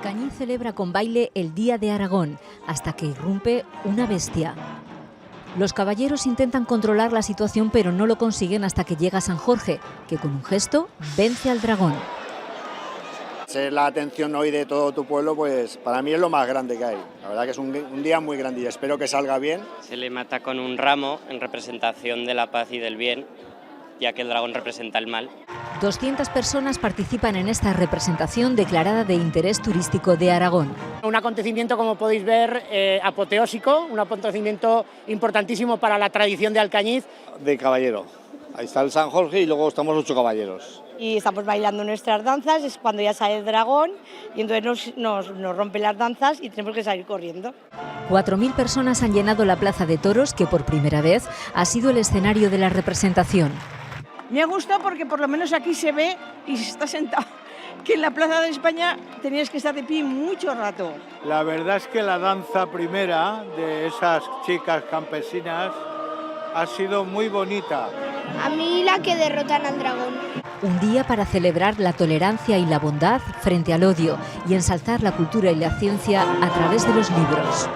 Alcañiz celebra con baile el Día de Aragón, hasta que irrumpe una bestia. Los caballeros intentan controlar la situación, pero no lo consiguen hasta que llega San Jorge, que con un gesto vence al dragón. Ser la atención hoy de todo tu pueblo, pues para mí es lo más grande que hay. La verdad que es un día muy grande y espero que salga bien. Se le mata con un ramo en representación de la paz y del bien, ya que el dragón representa el mal. 200 personas participan en esta representación declarada de interés turístico de Aragón. Un acontecimiento, como podéis ver, apoteósico, un acontecimiento importantísimo para la tradición de Alcañiz. De caballero. Ahí está el San Jorge y luego estamos 8 caballeros. Y estamos bailando nuestras danzas, es cuando ya sale el dragón y entonces nos rompen las danzas y tenemos que salir corriendo. 4.000 personas han llenado la Plaza de Toros, que por primera vez ha sido el escenario de la representación. Me ha gustado porque por lo menos aquí se ve y se está sentado, que en la Plaza de España tenías que estar de pie mucho rato. La verdad es que la danza primera de esas chicas campesinas ha sido muy bonita. A mí la que derrotan al dragón. Un día para celebrar la tolerancia y la bondad frente al odio y ensalzar la cultura y la ciencia a través de los libros.